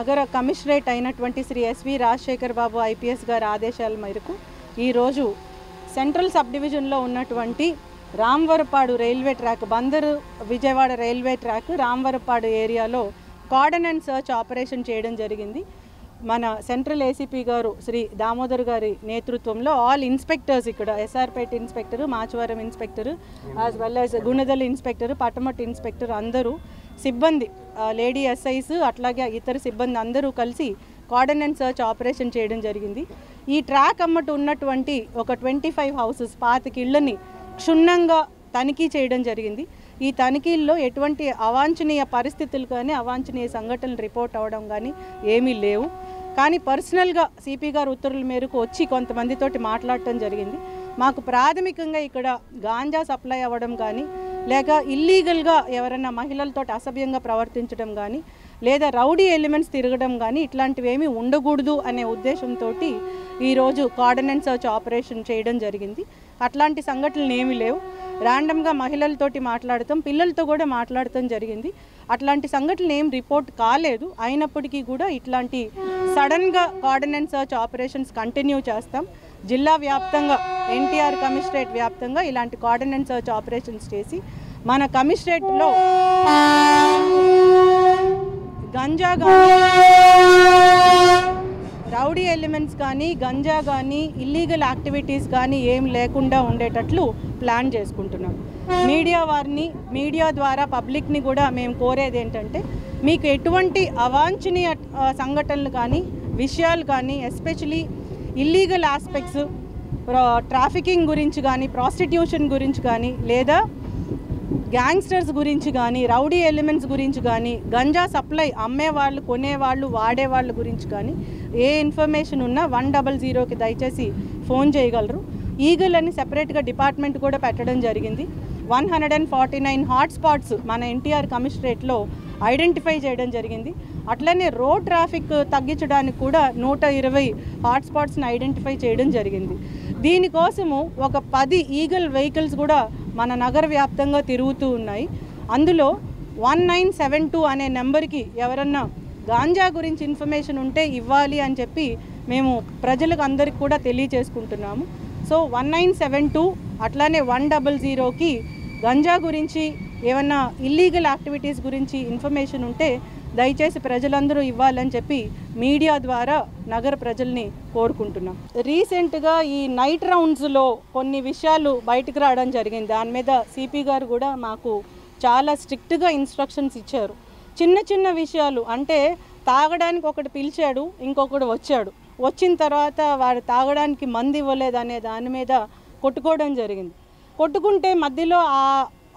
నగర కమిషనరేట్ అయినటువంటి Shri S V Rajasekhar Babu IPS గారి ఆదేశాల మేరకు ఈరోజు సెంట్రల్ సబ్ డివిజన్లో ఉన్నటువంటి Ramavarapadu railway track, Bandar Vijayawada railway track Ramavarapadu ఏరియాలో కార్డన్ అండ్ సర్చ్ ఆపరేషన్ చేయడం జరిగింది. మన సెంట్రల్ ఏసీపీ గారు శ్రీ దామోదర్ గారి నేతృత్వంలో ఆల్ ఇన్స్పెక్టర్స్, ఇక్కడ SR Peta inspector, Machavaram inspector, as well as Gunadala inspector, Patamata inspector అందరూ సిబ్బంది, లేడీ ఎస్ఐస్ అట్లాగే ఇతర సిబ్బంది అందరూ కలిసి కార్డన్ అండ్ సర్చ్ ఆపరేషన్ చేయడం జరిగింది. ఈ ట్రాక్ అమ్మట ఉన్నటువంటి ఒక 25 హౌసెస్, 25 ఇళ్లని క్షుణ్ణంగా తనిఖీ చేయడం జరిగింది. ఈ తనిఖీల్లో ఎటువంటి అవాంఛనీయ పరిస్థితులు కానీ అవాంఛనీయ సంఘటనలు రిపోర్ట్ అవ్వడం కానీ ఏమీ లేవు. కానీ పర్సనల్గా సిపి గారు ఉత్తర్వుల మేరకు వచ్చి కొంతమందితోటి మాట్లాడటం జరిగింది. మాకు ప్రాథమికంగా ఇక్కడ గాంజా సప్లై అవ్వడం కానీ, లేక ఇల్లీగల్గా ఎవరైనా మహిళలతో అసభ్యంగా ప్రవర్తించడం కానీ, లేదా రౌడీ ఎలిమెంట్స్ తిరగడం కానీ ఇట్లాంటివి ఏమీ ఉండకూడదు అనే ఉద్దేశంతో ఈరోజు కార్డన్ అండ్ సర్చ్ ఆపరేషన్ చేయడం జరిగింది. అట్లాంటి సంఘటనలు ఏమీ లేవు. ర్యాండమ్గా మహిళలతోటి మాట్లాడతాం, పిల్లలతో కూడా మాట్లాడటం జరిగింది. అట్లాంటి సంఘటనలు ఏం రిపోర్ట్ కాలేదు. అయినప్పటికీ కూడా ఇట్లాంటి సడన్గా cordon and search operations continue చేస్తాం. జిల్లా వ్యాప్తంగా, ఎన్టీఆర్ కమిషనరేట్ వ్యాప్తంగా ఇలాంటి కార్డన్ అండ్ సర్చ్ ఆపరేషన్స్ చేసి మన కమిషనరేట్లో గంజా కానీ, రౌడీ ఎలిమెంట్స్ కానీ, గంజా కానీ, ఇల్లీగల్ యాక్టివిటీస్ కానీ ఏం లేకుండా ఉండేటట్లు ప్లాన్ చేసుకుంటున్నాం. మీడియా ద్వారా పబ్లిక్ని కూడా మేము కోరేది ఏంటంటే, మీకు ఎటువంటి అవాంఛనీయ సంఘటనలు కానీ, విషయాలు కానీ, ఎస్పెషలీ ఇల్లీగల్ ఆస్పెక్ట్స్, ట్రాఫికింగ్ గురించి కానీ, ప్రాస్టిట్యూషన్ గురించి కానీ, లేదా గ్యాంగ్స్టర్స్ గురించి కానీ, రౌడీ ఎలిమెంట్స్ గురించి కానీ, గంజా సప్లై అమ్మేవాళ్ళు, కొనేవాళ్ళు, వాడేవాళ్ళ గురించి కానీ ఏ ఇన్ఫర్మేషన్ ఉన్నా 100కి దయచేసి ఫోన్ చేయగలరు. ఈగల్ అని సెపరేట్గా డిపార్ట్మెంట్ కూడా పెట్టడం జరిగింది. 149 హాట్స్పాట్స్ మన ఎన్టీఆర్ కమిషనరేట్లో ఐడెంటిఫై చేయడం జరిగింది. అట్లనే రోడ్ ట్రాఫిక్ తగ్గించడానికి కూడా 120 హాట్స్పాట్స్ని ఐడెంటిఫై చేయడం జరిగింది. దీనికోసము ఒక 10 ఈగల్ వెహికల్స్ కూడా మన నగర వ్యాప్తంగా తిరుగుతూ ఉన్నాయి. అందులో 1972 అనే నెంబర్కి ఎవరన్నా గాంజా గురించి ఇన్ఫర్మేషన్ ఉంటే ఇవ్వాలి అని చెప్పి మేము ప్రజలకు అందరికి కూడా తెలియచేసుకుంటున్నాము. సో 1972 అట్లానే 100కి గంజా గురించి ఏమన్నా ఇల్లీగల్ యాక్టివిటీస్ గురించి ఇన్ఫర్మేషన్ ఉంటే దయచేసి ప్రజలందరూ ఇవ్వాలని చెప్పి మీడియా ద్వారా నగర ప్రజల్ని కోరుకుంటున్నాం. రీసెంట్గా ఈ నైట్ రౌండ్స్లో కొన్ని విషయాలు బయటకు రావడం జరిగింది. దాని మీద సిపి గారు కూడా మాకు చాలా స్ట్రిక్ట్గా ఇన్స్ట్రక్షన్స్ ఇచ్చారు. చిన్న చిన్న విషయాలు అంటే, తాగడానికి ఒకటి పిలిచాడు, ఇంకొకడు వచ్చాడు, వచ్చిన తర్వాత వాడు తాగడానికి మందు ఇవ్వలేదు అనే దాని మీద కొట్టుకోవడం జరిగింది. కొట్టుకుంటే మధ్యలో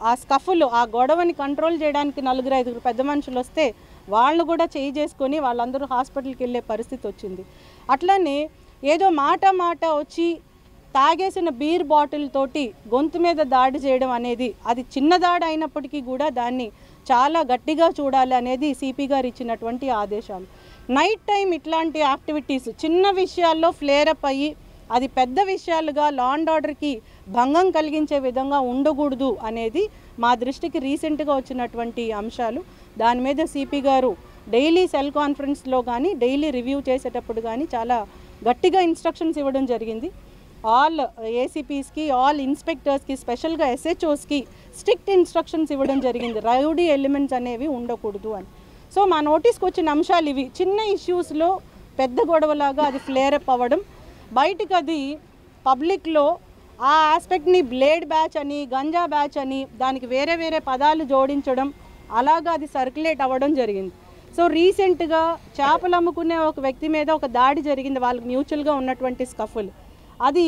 ఆ స్కఫ్లు, ఆ గొడవని కంట్రోల్ చేయడానికి 4-5 పెద్ద మనుషులు వస్తే వాళ్ళు కూడా చేయి చేసుకొని వాళ్ళందరూ హాస్పిటల్కి వెళ్ళే పరిస్థితి వచ్చింది. అట్లనే ఏదో మాట వచ్చి తాగేసిన బీర్ బాటిల్ తోటి గొంతు మీద దాడి చేయడం అనేది, అది చిన్న దాడి అయినప్పటికీ కూడా దాన్ని చాలా గట్టిగా చూడాలి అనేది సిపి గారు ఇచ్చినటువంటి ఆదేశాలు. నైట్ టైం ఇట్లాంటి యాక్టివిటీస్ చిన్న విషయాల్లో ఫ్లేరప్ అయ్యి అది పెద్ద విషయాలుగా లా అండ్ ఆర్డర్కి భంగం కలిగించే విధంగా ఉండకూడదు అనేది మా దృష్టికి రీసెంట్గా వచ్చినటువంటి అంశాలు. దాని మీద సిపి గారు డైలీ సెల్ కాన్ఫరెన్స్లో కానీ, డైలీ రివ్యూ చేసేటప్పుడు కానీ చాలా గట్టిగా ఇన్స్ట్రక్షన్స్ ఇవ్వడం జరిగింది. ఆల్ ఏసీపీస్కి, ఆల్ ఇన్స్పెక్టర్స్కి, స్పెషల్గా ఎస్హెచ్ఓస్కి స్ట్రిక్ట్ ఇన్స్ట్రక్షన్స్ ఇవ్వడం జరిగింది. రౌడీ ఎలిమెంట్స్ అనేవి ఉండకూడదు అని. సో మా నోటీస్కి వచ్చిన అంశాలు ఇవి. చిన్న ఇష్యూస్లో పెద్ద గొడవలాగా అది ఫ్లేరప్ అవ్వడం, బయటకు అది పబ్లిక్లో ఆ ఆస్పెక్ట్ని బ్లేడ్ బ్యాచ్ అని, గంజా బ్యాచ్ అని దానికి వేరే వేరే పదాలు జోడించడం, అలాగా అది సర్క్యులేట్ అవ్వడం జరిగింది. సో రీసెంట్గా చేపలు అమ్ముకునే ఒక వ్యక్తి మీద ఒక దాడి జరిగింది. వాళ్ళకి మ్యూచువల్గా ఉన్నటువంటి స్కఫుల్, అది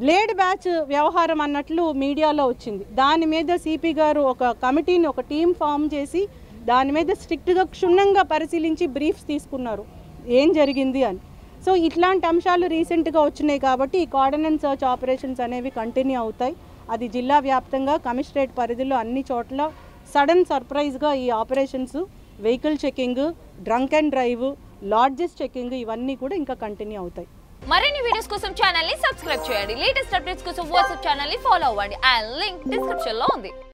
బ్లేడ్ బ్యాచ్ వ్యవహారం అన్నట్లు మీడియాలో వచ్చింది. దాని మీద సిపి గారు ఒక కమిటీని, ఒక టీం ఫామ్ చేసి దాని మీద స్ట్రిక్ట్గా క్షుణ్ణంగా పరిశీలించి బ్రీఫ్స్ తీసుకున్నారు ఏం జరిగింది అని. సో ఇట్లాంటి అంశాలు రీసెంట్గా వచ్చినాయి కాబట్టి ఈ కార్డన్ అండ్ సర్చ్ ఆపరేషన్స్ అనేవి కంటిన్యూ అవుతాయి. అది జిల్లా వ్యాప్తంగా కమిషనరేట్ పరిధిలో అన్ని చోట్ల సడన్ సర్ప్రైజ్గా ఈ operations, vehicle checking, drunk and drive, lodges checking ఇవన్నీ కూడా ఇంకా కంటిన్యూ అవుతాయి. మరిన్ని వీడియోస్ కోసం ఛానల్ ని సబ్స్క్రైబ్ చేయండి. లేటెస్ట్ అప్డేట్స్ కోసం వాట్సాప్ ఛానల్ ని ఫాలో అవ్వండి. ఆ లింక్ డిస్క్రిప్షన్ లో ఉంది.